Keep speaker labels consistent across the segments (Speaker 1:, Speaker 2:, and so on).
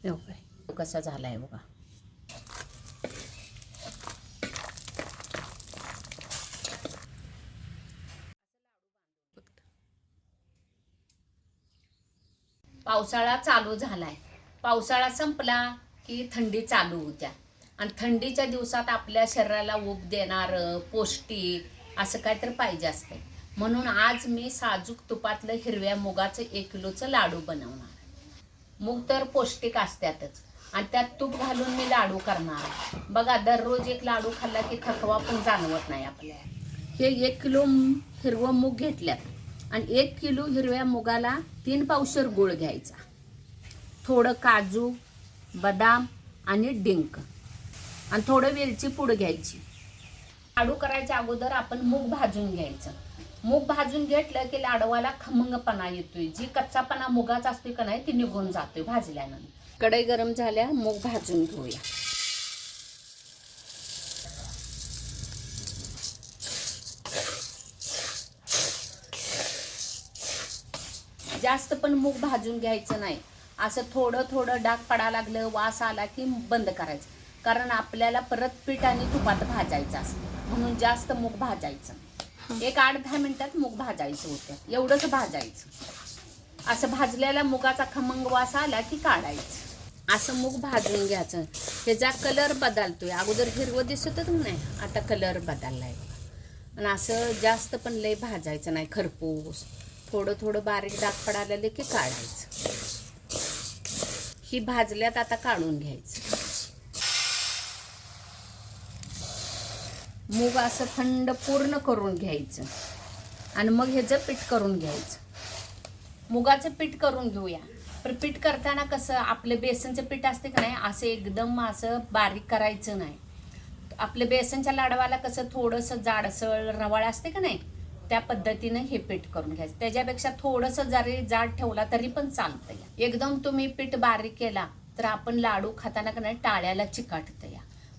Speaker 1: तो कसा झालाय बघा. पावसाळा चालू झालाय. पावसाळा संपला की थंडी चालू होत्या आणि थंडीच्या दिवसात आपल्या शरीराला ऊब देणारं पौष्टिक असं काहीतरी पाहिजे असते. म्हणून आज मी साजूक तुपातलं हिरव्या मुगाचं 1 किलोचं लाडू बनवणार. मूग तर पौष्टिक असतातच आणि त्यात तूप घालून मी लाडू करणार. बघा, दररोज एक लाडू खाल्ला की थकवा पण जाणवत नाही आपल्याला. हे 1 किलो हिरवं मूग घेतल्यात आणि 1 किलो हिरव्या मुगाला 3 पावशेर गूळ घ्यायचा, थोडं काजू, बदाम आणि डिंक आणि थोडं वेलची पूड घ्यायची. लाडू करायच्या अगोदर आपण मूग भाजून घ्यायचं. मूग भाजून घेतलं की लाडवाला खमंगपणा येतोय. जी कच्चापणा मुगाचा असतोय का नाही ती निघून जातोय भाजल्यानंतर. कढई गरम झाल्या, मूग भाजून घेऊया. जास्त पण मूग भाजून घ्यायचं नाही. असं थोडं थोडं डाग पडा लागलं, वास आला की बंद करायचं. कारण आपल्याला परत पीठ आणि तुपात भाजायचं असतं, म्हणून जास्त मूग भाजायचं. एक 8-10 मिनिटात मूग भाजायचं होतं, एवढंच भाजायचं. असं भाजलेला मुगाचा खमंग वास आला की काढायचं. असं मूग भाजून घ्यायचं. ह्याचा कलर बदलतोय. अगोदर हिरवं दिसतच नाही, आता कलर बदललाय. आणि असं जास्त पण लय भाजायचं नाही, खरपूस. थोडं थोडं बारीक डाग पडायला की काढायचं. ही भाजल्यात आता काढून घ्यायचं. मूग असं थंड पूर्ण करून घ्यायचं आणि मग ह्याचं पीठ करून घ्यायचं. मुगाचं पीठ करून घेऊया. पण पीठ करताना कसं आपलं बेसनचं पीठ असते का नाही, असं एकदम असं बारीक करायचं नाही. आपलं बेसनच्या लाडवाला कसं थोडंसं जाडसळ रवाळ असते का नाही, त्या पद्धतीनं हे पीठ करून घ्यायचं. त्याच्यापेक्षा थोडंसं जरी जाड ठेवला तरी पण चालतं. एकदम तुम्ही पीठ बारीक केला तर आपण लाडू खाताना का नाही टाळ्याला चिकाटतं.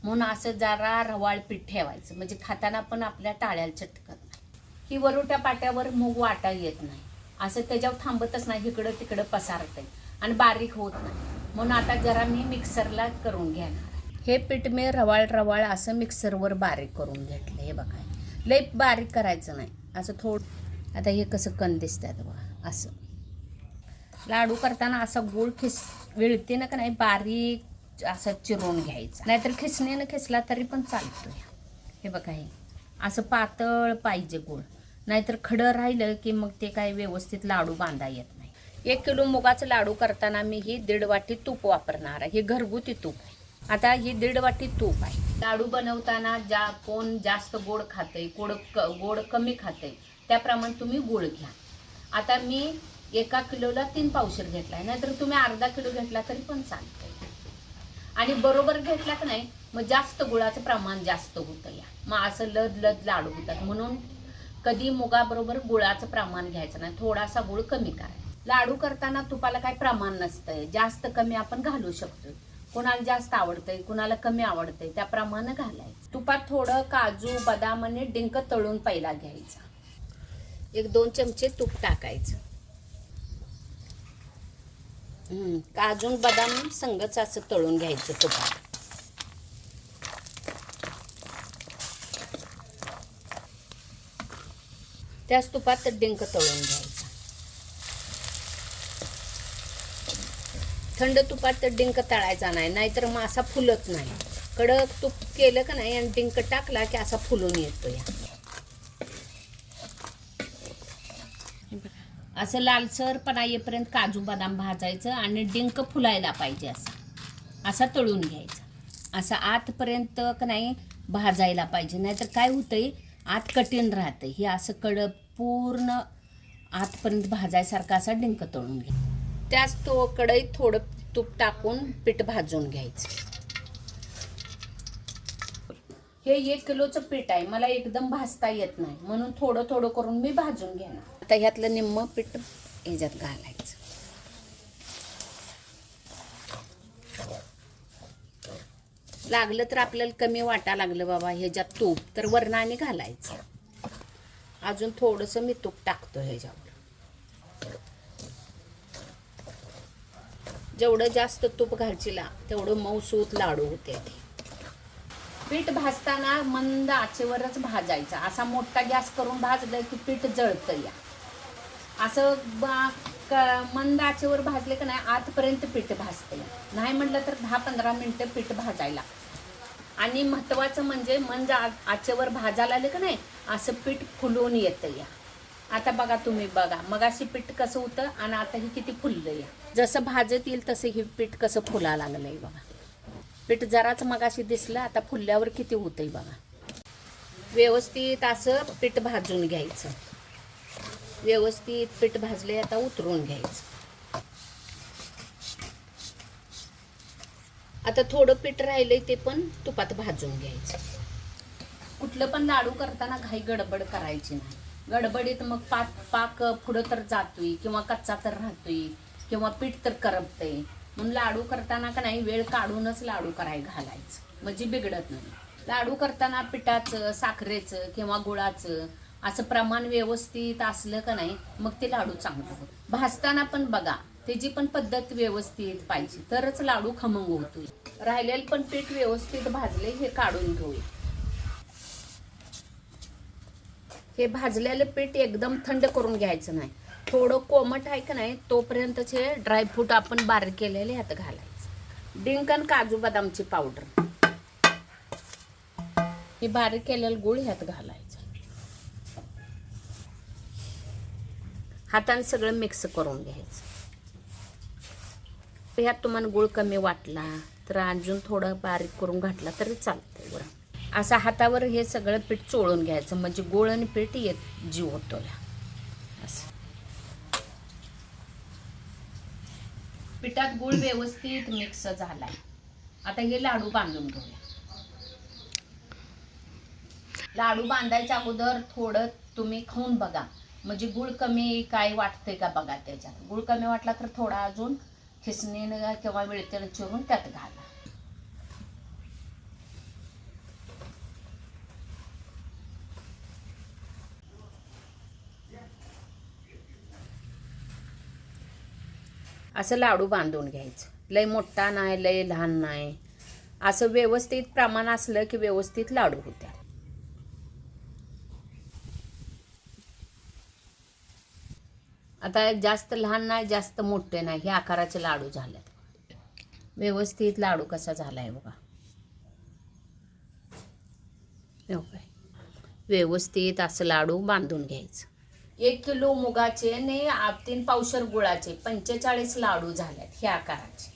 Speaker 1: म्हणून असं जरा रवाळ पीठ ठेवायचं, म्हणजे खाताना पण आपल्या टाळ्याला चिटकत नाही. ही वरुट्या पाट्यावर मूग वाटा येत नाही, असं त्याच्यावर थांबतच नाही, इकडं तिकडं पसारतंय आणि बारीक होत नाही. म्हणून आता जरा मी मिक्सरला करून घेणार. हे पीठ मी रवाळ असं मिक्सरवर बारीक करून घेतलं. हे बघा, लई बारीक करायचं नाही, असं थोडं. आता हे कसं कण दिसतात बघा. असं लाडू करताना असा गूळ विळते ना का नाही, बारीक असं चिरून घ्यायचं. नाहीतर खिसणीनं खिसला तरी पण चालतोय. हे बघा, हे असं पातळ पाहिजे गूळ, नाहीतर खडं राहिलं की मग ते काय व्यवस्थित लाडू बांधा येत नाही. 1 किलो मुगाचं लाडू करताना मी ही 1.5 वाटी तूप वापरणार आहे. हे घरगुती तूप आहे. आता ही 1.5 वाटी तूप आहे. लाडू बनवताना कोण जास्त गोड खाते, गोड कमी खाते, त्याप्रमाणे तुम्ही गोड घ्या. आता मी 1 किलोला 3 पावशेर घेतलाय, नाहीतर तुम्ही अर्धा किलो घेतला तरी पण चालतंय. आणि बरोबर घेतला का नाही मग जास्त गुळाचं प्रमाण जास्त होतं. मग असं लद लाडू होतात. म्हणून कधी मुगाबरोबर गुळाचं प्रमाण घ्यायचं नाही, थोडासा गुळ कमी करायचा. लाडू करताना तुपाला काही प्रमाण नसतंय, जास्त कमी आपण घालू शकतोय. कुणाला जास्त आवडतंय, कुणाला कमी आवडतंय, त्याप्रमाणे घालायचं. तुपात थोडं काजू, बदाम आणि डिंक तळून पहिला घ्यायचा. 1-2 चमचे तूप टाकायचं. काजू बदाम संगच असं तळून घ्यायचं तुपात. त्याच तुपात डिंक तळून घ्यायचा. थंड तुपात डिंक तळायचा नाही, नाहीतर मग असा फुलत नाही. कडक तूप केलं का नाही आणि डिंक टाकला की असा फुलून येतो. असं लालसरपणा येईपर्यंत काजू बदाम भाजायचं आणि डिंक फुलायला पाहिजे असा तळून घ्यायचा. असं आतपर्यंत का नाही भाजायला पाहिजे, नाहीतर काय होतंय आत कठीण राहतं. हे असं पूर्ण आतपर्यंत भाजायसारखं असा डिंक तळून घ्या. त्याच कढईत थोडं तूप टाकून पीठ भाजून घ्यायचं. हे 1 किलोचं पीठ आहे, मला एकदम भाजता येत नाही, म्हणून थोडं थोडं करून मी भाजून घेणार. आता ह्यातलं निम्मं पीठ ह्याच्यात घालायचं. लागलं तर आपल्याला कमी वाटा लागलं बाबा ह्याच्यात तूप, तर वरणाने घालायचं. अजून थोडंसं मी तूप टाकतो ह्याच्यावर. जेवढं जास्त तूप घालशीला तेवढं मऊसूत लाडू होते ते. पीठ भाजताना मंद आचेवरच भाजायचं. असा मोठा गॅस करून भाजलं की पीठ जळतं या. असं मंद आचेवर भाजले का नाही आतपर्यंत पीठ भाजते. नाही म्हटलं तर 10-15 मिनटं पीठ भाजायला. आणि महत्त्वाचं म्हणजे मंद आचेवर भाजायला आलं का नाही असं पीठ फुलून येतं या. आता बघा तुम्ही बघा मगाशी पीठ कसं होतं आणि आता हे किती फुललं या. जसं भाजत येईल तसं हे पीठ कसं फुलायला लागलं आहे बघा. पीठ जराच मगाशी दिसलं आता फुलल्यावर किती होतंय बघा. व्यवस्थित असं पीठ भाजून घ्यायचं. व्यवस्थित पीठ भाजले आता उतरून घ्यायचं. आता थोडं पीठ राहिलंय ते पण तुपात भाजून घ्यायचं. कुठलं पण लाडू करताना घाई गडबड करायची नाही. गडबडीत मग पाक पुढं तर जातोय किंवा कच्चा तर राहतोय किंवा पीठ तर करपतंय. म्हणून लाडू करताना का नाही वेळ काढूनच लाडू करायला घालायचं म्हणजे बिघडत नाही. लाडू करताना पिठाचं साखरेचं किंवा गुळाचं असं प्रमाण व्यवस्थित असलं का नाही मग ते लाडू चांगलं होतं. भाजताना पण बघा त्याची पण पद्धत व्यवस्थित पाहिजे तरच लाडू खमंग होतोय. राहिलेलं पण पीठ व्यवस्थित भाजले हे काढून घेऊया. हे भाजलेलं पीठ एकदम थंड करून घ्यायचं नाही. थोडं कोमट आहे का नाही तोपर्यंतचे ड्रायफ्रूट आपण बारीक केलेले ह्यात घालायचं. डिंक आणि काजू बदामची पावडर हे बारीक केलेलं गुळ ह्यात घालायचं. हाताने सगळं मिक्स करून घ्यायचं. ह्यात तुम्हाला गुळ कमी वाटला तर अजून थोडं बारीक करून घातला तरी चालतंय. बरं असं हातावर हे सगळं पीठ चोळून घ्यायचं म्हणजे गुळ आणि पीठ येत जीव होतो. असं पिठात गुळ व्यवस्थित मिक्स झालाय. आता हे लाडू बांधून घेऊया. लाडू बांधायच्या अगोदर थोडं तुम्ही खाऊन बघा म्हणजे गुळ कमी काय वाटतंय का बघा. त्याच्यात गुळ कमी वाटला तर थोडा अजून खिसणीनं किंवा विळतेनं चिरून त्यात घाला. असं लाडू बांधून घ्यायचं. लय मोठा नाही लय लहान नाही असं व्यवस्थित प्रमाण असलं की व्यवस्थित लाडू होत्या. आता जास्त लहान नाही जास्त मोठे नाही हे आकाराचे लाडू झालेत. व्यवस्थित लाडू कसा झालाय बघा. व्यवस्थित असं लाडू बांधून घ्यायचं. 1 किलो मुगाचे आणि 3 पावशर गुळाचे 45 लाडू झालेत ह्या आकाराचे.